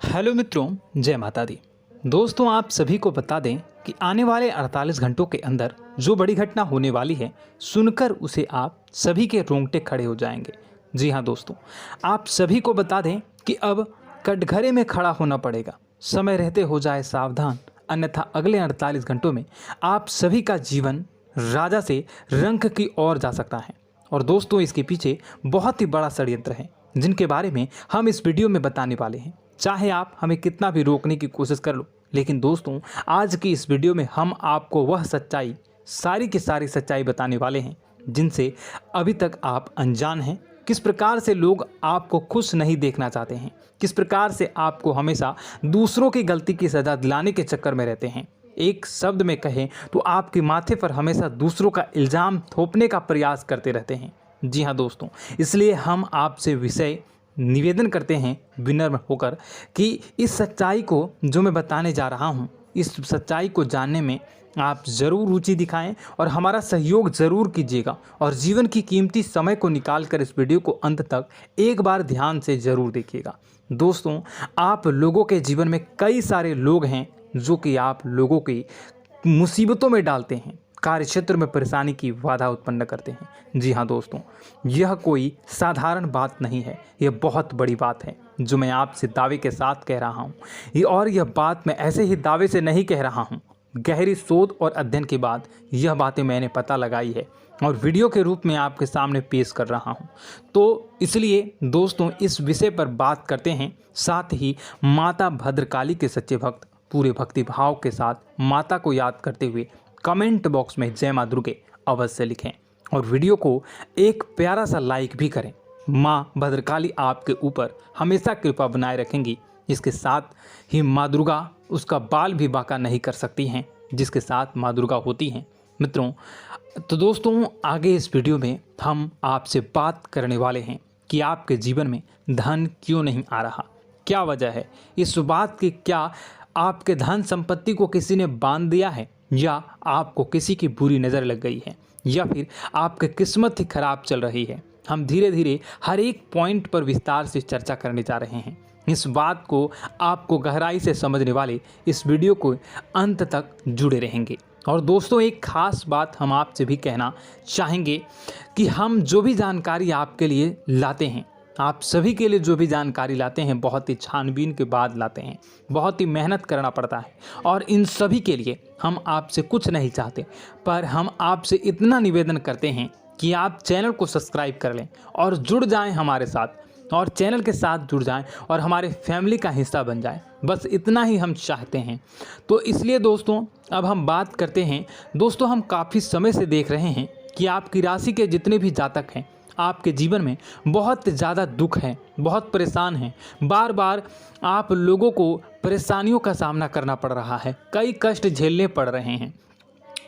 Hello मित्रों, जय माता दी। दोस्तों, आप सभी को बता दें कि आने वाले 48 घंटों के अंदर जो बड़ी घटना होने वाली है, सुनकर उसे आप सभी के रोंगटे खड़े हो जाएंगे। जी हाँ दोस्तों, आप सभी को बता दें कि अब कटघरे में खड़ा होना पड़ेगा। समय रहते हो जाए सावधान, अन्यथा अगले 48 घंटों में आप सभी का जीवन राजा से रंक की ओर जा सकता है। और दोस्तों, इसके पीछे बहुत ही बड़ा षड्यंत्र है, जिनके बारे में हम इस वीडियो में बताने वाले हैं। चाहे आप हमें कितना भी रोकने की कोशिश कर लो, लेकिन दोस्तों, आज की इस वीडियो में हम आपको वह सच्चाई, सारी की सारी सच्चाई बताने वाले हैं जिनसे अभी तक आप अनजान हैं। किस प्रकार से लोग आपको खुश नहीं देखना चाहते हैं, किस प्रकार से आपको हमेशा दूसरों की गलती की सज़ा दिलाने के चक्कर में रहते हैं। एक शब्द में कहें तो आपके माथे पर हमेशा दूसरों का इल्ज़ाम थोपने का प्रयास करते रहते हैं। जी हाँ दोस्तों, इसलिए हम आपसे विषय निवेदन करते हैं विनम्र होकर कि इस सच्चाई को जो मैं बताने जा रहा हूँ, इस सच्चाई को जानने में आप ज़रूर रुचि दिखाएं और हमारा सहयोग ज़रूर कीजिएगा। और जीवन की कीमती समय को निकाल कर इस वीडियो को अंत तक एक बार ध्यान से ज़रूर देखिएगा। दोस्तों, आप लोगों के जीवन में कई सारे लोग हैं जो कि आप लोगों की मुसीबतों में डालते हैं, कार्य क्षेत्र में परेशानी की बाधा उत्पन्न करते हैं। जी हाँ दोस्तों, यह कोई साधारण बात नहीं है, यह बहुत बड़ी बात है जो मैं आपसे दावे के साथ कह रहा हूँ। और यह बात मैं ऐसे ही दावे से नहीं कह रहा हूँ, गहरी शोध और अध्ययन के बाद यह बातें मैंने पता लगाई है और वीडियो के रूप में आपके सामने पेश कर रहा हूँ। तो इसलिए दोस्तों, इस विषय पर बात करते हैं। साथ ही माता भद्रकाली के सच्चे भक्त पूरे भक्ति भाव के साथ माता को याद करते हुए कमेंट बॉक्स में जय मां दुर्गे अवश्य लिखें और वीडियो को एक प्यारा सा लाइक भी करें। माँ भद्रकाली आपके ऊपर हमेशा कृपा बनाए रखेंगी। इसके साथ ही माँ दुर्गा उसका बाल भी बांका नहीं कर सकती हैं, जिसके साथ माँ दुर्गा होती हैं। मित्रों, तो दोस्तों, आगे इस वीडियो में हम आपसे बात करने वाले हैं कि आपके जीवन में धन क्यों नहीं आ रहा, क्या वजह है इस बात की। क्या आपके धन संपत्ति को किसी ने बांध दिया है, या आपको किसी की बुरी नज़र लग गई है, या फिर आपकी किस्मत ही खराब चल रही है। हम धीरे धीरे हर एक पॉइंट पर विस्तार से चर्चा करने जा रहे हैं। इस बात को आपको गहराई से समझने वाले इस वीडियो को अंत तक जुड़े रहेंगे। और दोस्तों, एक खास बात हम आपसे भी कहना चाहेंगे कि हम जो भी जानकारी आपके लिए लाते हैं, आप सभी के लिए जो भी जानकारी लाते हैं, बहुत ही छानबीन के बाद लाते हैं, बहुत ही मेहनत करना पड़ता है। और इन सभी के लिए हम आपसे कुछ नहीं चाहते, पर हम आपसे इतना निवेदन करते हैं कि आप चैनल को सब्सक्राइब कर लें और जुड़ जाएं हमारे साथ, और चैनल के साथ जुड़ जाएं और हमारे फैमिली का हिस्सा बन जाएं। बस इतना ही हम चाहते हैं। तो इसलिए दोस्तों, अब हम बात करते हैं। दोस्तों, हम काफ़ी समय से देख रहे हैं कि आपकी राशि के जितने भी जातक हैं, आपके जीवन में बहुत ज़्यादा दुख है, बहुत परेशान हैं। बार बार आप लोगों को परेशानियों का सामना करना पड़ रहा है, कई कष्ट झेलने पड़ रहे हैं।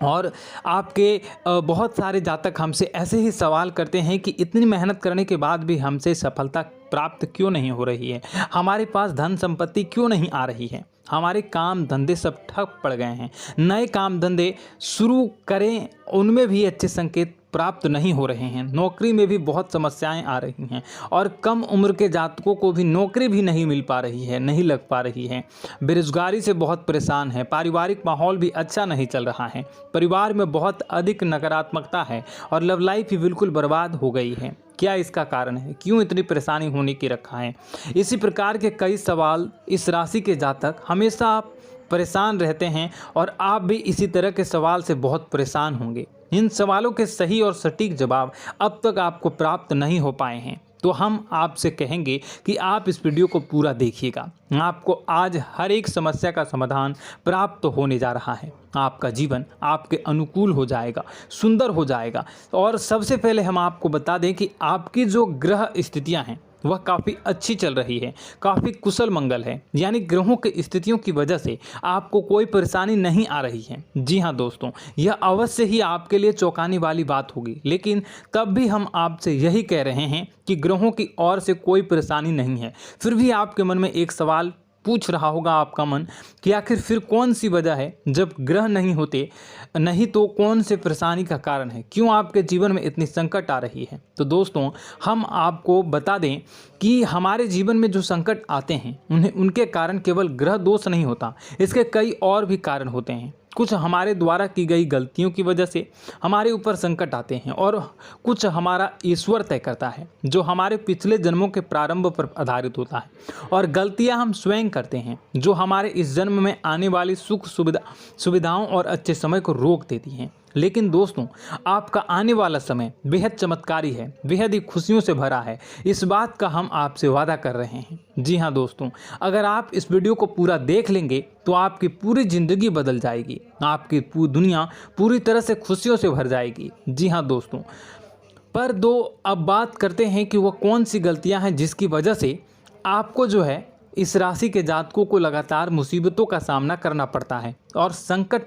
और आपके बहुत सारे जातक हमसे ऐसे ही सवाल करते हैं कि इतनी मेहनत करने के बाद भी हमसे सफलता प्राप्त क्यों नहीं हो रही है, हमारे पास धन संपत्ति क्यों नहीं आ रही है, हमारे काम धंधे सब ठप पड़ गए हैं, नए काम धंधे शुरू करें उनमें भी अच्छे संकेत प्राप्त नहीं हो रहे हैं, नौकरी में भी बहुत समस्याएं आ रही हैं, और कम उम्र के जातकों को भी नौकरी भी नहीं मिल पा रही है, नहीं लग पा रही है, बेरोजगारी से बहुत परेशान है, पारिवारिक माहौल भी अच्छा नहीं चल रहा है, परिवार में बहुत अधिक नकारात्मकता है और लव लाइफ भी बिल्कुल बर्बाद हो गई है। क्या इसका कारण है, क्यों इतनी परेशानी होने की रखा है? इसी प्रकार के कई सवाल इस राशि के जातक हमेशा परेशान रहते हैं, और आप भी इसी तरह के सवाल से बहुत परेशान होंगे। इन सवालों के सही और सटीक जवाब अब तक आपको प्राप्त नहीं हो पाए हैं, तो हम आपसे कहेंगे कि आप इस वीडियो को पूरा देखिएगा। आपको आज हर एक समस्या का समाधान प्राप्त होने जा रहा है। आपका जीवन आपके अनुकूल हो जाएगा, सुंदर हो जाएगा। और सबसे पहले हम आपको बता दें कि आपकी जो ग्रह स्थितियां हैं वह काफ़ी अच्छी चल रही है, काफ़ी कुशल मंगल है, यानी ग्रहों की स्थितियों की वजह से आपको कोई परेशानी नहीं आ रही है। जी हाँ दोस्तों, यह अवश्य ही आपके लिए चौंकाने वाली बात होगी, लेकिन तब भी हम आपसे यही कह रहे हैं कि ग्रहों की ओर से कोई परेशानी नहीं है। फिर भी आपके मन में एक सवाल पूछ रहा होगा आपका मन कि आखिर फिर कौन सी वजह है, जब ग्रह नहीं होते नहीं तो कौन से परेशानी का कारण है, क्यों आपके जीवन में इतनी संकट आ रही है। तो दोस्तों हम आपको बता दें कि हमारे जीवन में जो संकट आते हैं उनके कारण केवल ग्रह दोष नहीं होता, इसके कई और भी कारण होते हैं। कुछ हमारे द्वारा की गई गलतियों की वजह से हमारे ऊपर संकट आते हैं और कुछ हमारा ईश्वर तय करता है, जो हमारे पिछले जन्मों के प्रारंभ पर आधारित होता है। और गलतियां हम स्वयं करते हैं, जो हमारे इस जन्म में आने वाली सुख सुविधाओं और अच्छे समय को रोक देती हैं। लेकिन दोस्तों आपका आने वाला समय बेहद चमत्कारी है, बेहद ही खुशियों से भरा है, इस बात का हम आपसे वादा कर रहे हैं। जी हाँ दोस्तों, अगर आप इस वीडियो को पूरा देख लेंगे तो आपकी पूरी ज़िंदगी बदल जाएगी, आपकी पूरी दुनिया पूरी तरह से खुशियों से भर जाएगी। जी हाँ दोस्तों, पर अब बात करते हैं कि वह कौन सी गलतियां हैं जिसकी वजह से आपको जो है इस राशि के जातकों को लगातार मुसीबतों का सामना करना पड़ता है और संकट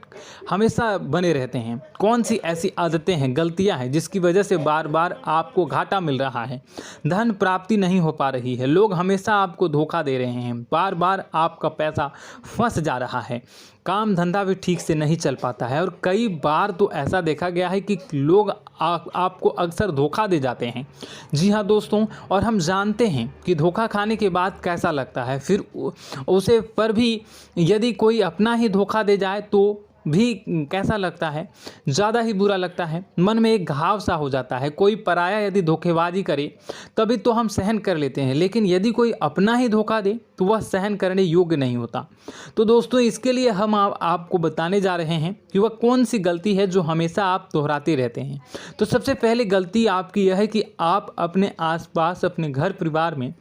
हमेशा बने रहते हैं। कौन सी ऐसी आदतें हैं, गलतियां हैं जिसकी वजह से बार बार आपको घाटा मिल रहा है, धन प्राप्ति नहीं हो पा रही है, लोग हमेशा आपको धोखा दे रहे हैं, बार बार आपका पैसा फंस जा रहा है, काम धंधा भी ठीक से नहीं चल पाता है और कई बार तो ऐसा देखा गया है कि लोग आपको अक्सर धोखा दे जाते हैं। जी हाँ दोस्तों, और हम जानते हैं कि धोखा खाने के बाद कैसा लगता है, फिर उसे पर भी यदि कोई अपना ही धोखा दे जाए तो भी कैसा लगता है, ज़्यादा ही बुरा लगता है, मन में एक घाव सा हो जाता है। कोई पराया यदि धोखेबाजी करे तभी तो हम सहन कर लेते हैं, लेकिन यदि कोई अपना ही धोखा दे तो वह सहन करने योग्य नहीं होता। तो दोस्तों इसके लिए हम आपको बताने जा रहे हैं कि वह कौन सी गलती है जो हमेशा आप दोहराते रहते हैं। तो सबसे पहले गलती आपकी यह है कि आप अपने आसपास, अपने घर परिवार में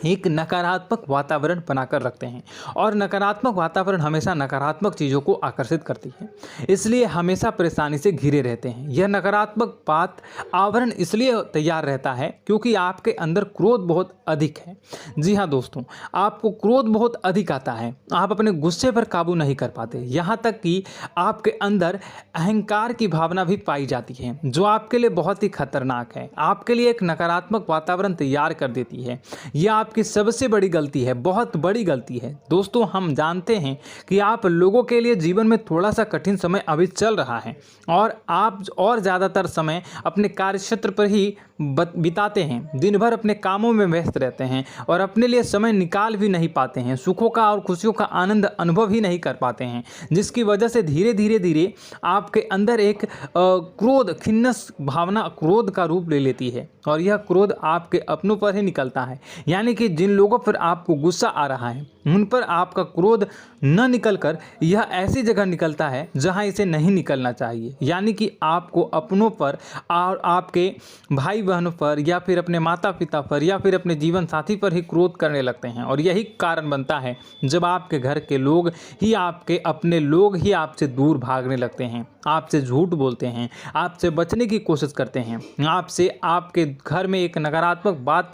एक नकारात्मक वातावरण बनाकर रखते हैं और नकारात्मक वातावरण हमेशा नकारात्मक चीज़ों को आकर्षित करती है, इसलिए हमेशा परेशानी से घिरे रहते हैं। यह नकारात्मक आवरण इसलिए तैयार रहता है क्योंकि आपके अंदर क्रोध बहुत अधिक है। जी हाँ दोस्तों, आपको क्रोध बहुत अधिक आता है, आप अपने गुस्से पर काबू नहीं कर पाते, यहाँ तक कि आपके अंदर अहंकार की भावना भी पाई जाती है, जो आपके लिए बहुत ही खतरनाक है, आपके लिए एक नकारात्मक वातावरण तैयार कर देती है। यह आपकी सबसे बड़ी गलती है, बहुत बड़ी गलती है। दोस्तों हम जानते हैं कि आप लोगों के लिए जीवन में थोड़ा सा कठिन समय अभी चल रहा है और आप और ज़्यादातर समय अपने कार्यक्षेत्र पर ही बिताते हैं, दिन भर अपने कामों में व्यस्त रहते हैं और अपने लिए समय निकाल भी नहीं पाते हैं, सुखों का और खुशियों का आनंद अनुभव ही नहीं कर पाते हैं, जिसकी वजह से धीरे धीरे आपके अंदर एक क्रोध, खिन्नस भावना क्रोध का रूप ले लेती है और यह क्रोध आपके अपनों पर ही निकलता है। यानी कि जिन लोगों पर आपको गुस्सा आ रहा है उन पर आपका क्रोध न निकलकर यह ऐसी जगह निकलता है जहां इसे नहीं निकलना चाहिए। यानी कि आपको अपनों पर और आपके भाई बहनों पर या फिर अपने माता पिता पर या फिर अपने जीवन साथी पर ही क्रोध करने लगते हैं और यही कारण बनता है जब आपके घर के लोग ही, आपके अपने लोग ही आपसे दूर भागने लगते हैं, आपसे झूठ बोलते हैं, आपसे बचने की कोशिश करते हैं, आपसे आपके घर में एक नकारात्मक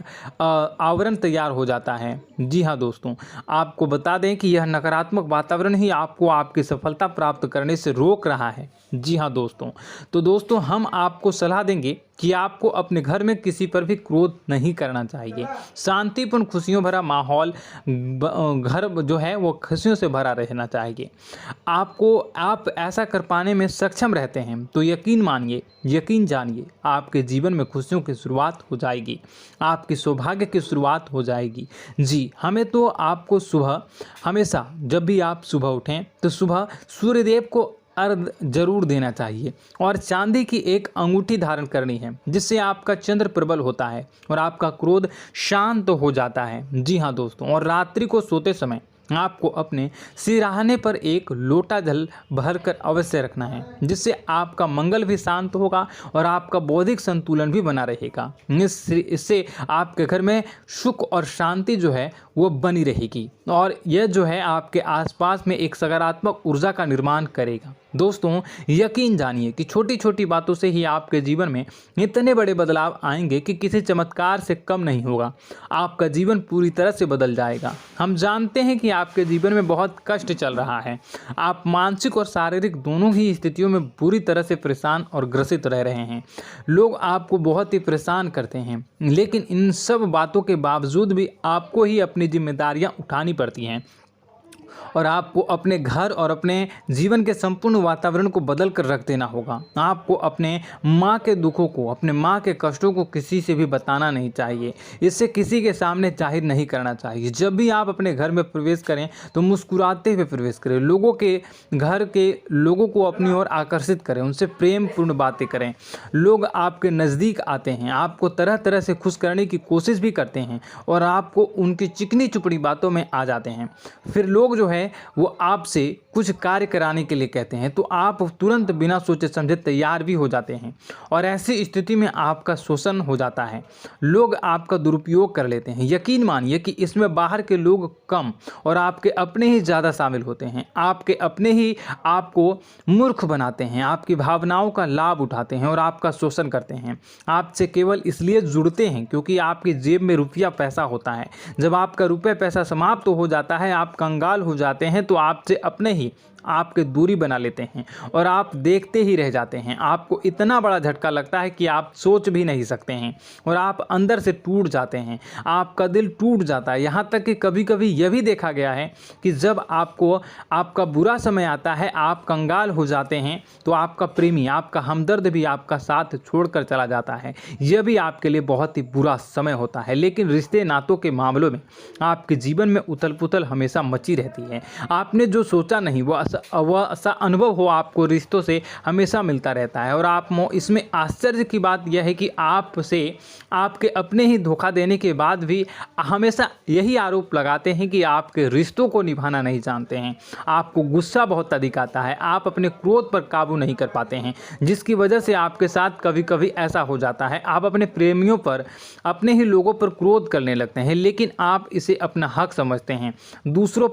आवरण तैयार हो जाता है। जी हाँ दोस्तों, आपको बता दें कि यह नकारात्मक वातावरण ही आपको आपकी सफलता प्राप्त करने से रोक रहा है। जी हाँ दोस्तों, तो दोस्तों हम आपको सलाह देंगे कि आपको अपने घर में किसी पर भी क्रोध नहीं करना चाहिए। शांतिपूर्ण खुशियों भरा माहौल, घर जो है वो खुशियों से भरा रहना चाहिए। आप ऐसा कर पाने में सक्षम रहते हैं तो यकीन मानिए, यकीन जानिए, आपके जीवन में खुशियों की शुरुआत हो जाएगी, आपकी सौभाग्य की शुरुआत हो जाएगी। जी हमें तो आपको सुबह, हमेशा जब भी आप सुबह उठें तो सुबह सूर्यदेव को अर्घ जरूर देना चाहिए और चांदी की एक अंगूठी धारण करनी है, जिससे आपका चंद्र प्रबल होता है और आपका क्रोध शांत हो जाता है। जी हाँ दोस्तों, और रात्रि को सोते समय आपको अपने सिरहाने पर एक लोटा जल भरकर अवश्य रखना है, जिससे आपका मंगल भी शांत होगा और आपका बौद्धिक संतुलन भी बना रहेगा। इससे आपके घर में सुख और शांति जो है वो बनी रहेगी और यह जो है आपके आसपास में एक सकारात्मक ऊर्जा का निर्माण करेगा। दोस्तों यकीन जानिए कि छोटी छोटी बातों से ही आपके जीवन में इतने बड़े बदलाव आएंगे कि किसी चमत्कार से कम नहीं होगा, आपका जीवन पूरी तरह से बदल जाएगा। हम जानते हैं कि आपके जीवन में बहुत कष्ट चल रहा है। आप मानसिक और शारीरिक दोनों ही स्थितियों में बुरी तरह से परेशान और ग्रसित रह रहे हैं। लोग आपको बहुत ही परेशान करते हैं, लेकिन इन सब बातों के बावजूद भी आपको ही अपनी जिम्मेदारियां उठानी पड़ती हैं और आपको अपने घर और अपने जीवन के संपूर्ण वातावरण को बदल कर रख देना होगा। आपको अपने माँ के दुखों को, अपने माँ के कष्टों को किसी से भी बताना नहीं चाहिए। इससे किसी के सामने जाहिर नहीं करना चाहिए। जब भी आप अपने घर में प्रवेश करें तो मुस्कुराते हुए प्रवेश करें। लोगों के घर के लोगों को अपनी ओर आकर्षित करें, उनसे प्रेमपूर्ण बातें करें। लोग आपके नज़दीक आते हैं, आपको तरह तरह से खुश करने की कोशिश भी करते हैं और आपको उनकी चिकनी चुपड़ी बातों में आ जाते हैं। फिर लोग जो है वो आपसे कुछ कार्य कराने के लिए कहते हैं तो आप तुरंत बिना सोचे समझे तैयार भी हो जाते हैं और ऐसी स्थिति में आपका शोषण हो जाता है। लोग आपका दुरुपयोग कर लेते हैं। यकीन मानिए कि इसमें बाहर के लोग कम और आपके अपने ही ज़्यादा शामिल होते हैं। आपके अपने ही आपको मूर्ख बनाते हैं, आपकी भावनाओं का लाभ उठाते हैं और आपका शोषण करते हैं। आपसे केवल इसलिए जुड़ते हैं क्योंकि आपकी जेब में रुपया पैसा होता है। जब आपका रुपया पैसा समाप्त हो जाता है, आप कंगाल हो जाते हैं तो आपसे अपने ही आपके दूरी बना लेते हैं और आप देखते ही रह जाते हैं। आपको इतना बड़ा झटका लगता है कि आप सोच भी नहीं सकते हैं और आप अंदर से टूट जाते हैं। आपका दिल टूट जाता है। यहाँ तक कि कभी कभी यह भी देखा गया है कि जब आपको आपका बुरा समय आता है, आप कंगाल हो जाते हैं तो आपका प्रेमी, आपका हमदर्द भी आपका साथ छोड़कर चला जाता है। यह भी आपके लिए बहुत ही बुरा समय होता है। लेकिन रिश्ते नातों के मामलों में आपके जीवन में उथल पुथल हमेशा मची रहती है। आपने जो सोचा नहीं वह ऐसा अनुभव हो आपको रिश्तों से हमेशा मिलता रहता है। और आप इसमें आश्चर्य की बात यह है कि आपसे आपके अपने ही धोखा देने के बाद भी हमेशा यही आरोप लगाते हैं कि आपके रिश्तों को निभाना नहीं जानते हैं। आपको गुस्सा बहुत अधिक आता है, आप अपने क्रोध पर काबू नहीं कर पाते हैं, जिसकी वजह से आपके साथ कभी कभी ऐसा हो जाता है आप अपने प्रेमियों पर, अपने ही लोगों पर क्रोध करने लगते हैं। लेकिन आप इसे अपना हक समझते हैं, दूसरों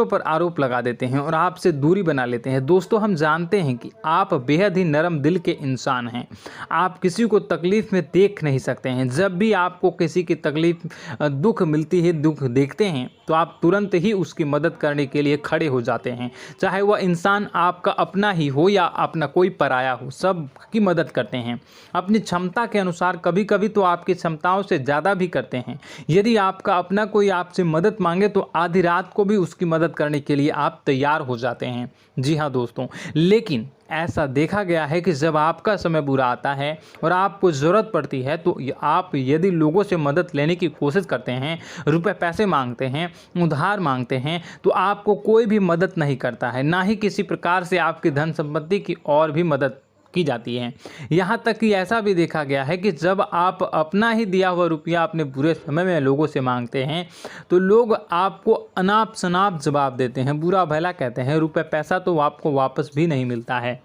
पर आरोप लगा देते हैं और आपसे दूरी बना लेते हैं। दोस्तों, हम जानते हैं कि आप बेहद ही नरम दिल के इंसान हैं। आप किसी को तकलीफ़ में देख नहीं सकते हैं। जब भी आपको किसी की तकलीफ़, दुख मिलती है, दुख देखते हैं तो आप तुरंत ही उसकी मदद करने के लिए खड़े हो जाते हैं। चाहे वह इंसान आपका अपना ही हो या अपना कोई पराया हो, सब की मदद करते हैं अपनी क्षमता के अनुसार। कभी कभी तो आपकी क्षमताओं से ज़्यादा भी करते हैं। यदि आपका अपना कोई आपसे मदद मांगे तो आधी रात को भी उसकी मदद करने के लिए आप तैयार हो जाते हैं। जी हाँ दोस्तों, लेकिन ऐसा देखा गया है कि जब आपका समय बुरा आता है और आपको ज़रूरत पड़ती है तो आप यदि लोगों से मदद लेने की कोशिश करते हैं, रुपए पैसे मांगते हैं, उधार मांगते हैं, तो आपको कोई भी मदद नहीं करता है। ना ही किसी प्रकार से आपकी धन संपत्ति की और भी मदद की जाती है। यहाँ तक कि ऐसा भी देखा गया है कि जब आप अपना ही दिया हुआ रुपया अपने बुरे समय में लोगों से मांगते हैं तो लोग आपको अनाप शनाप जवाब देते हैं, बुरा भला कहते हैं। रुपये पैसा तो आपको वापस भी नहीं मिलता है।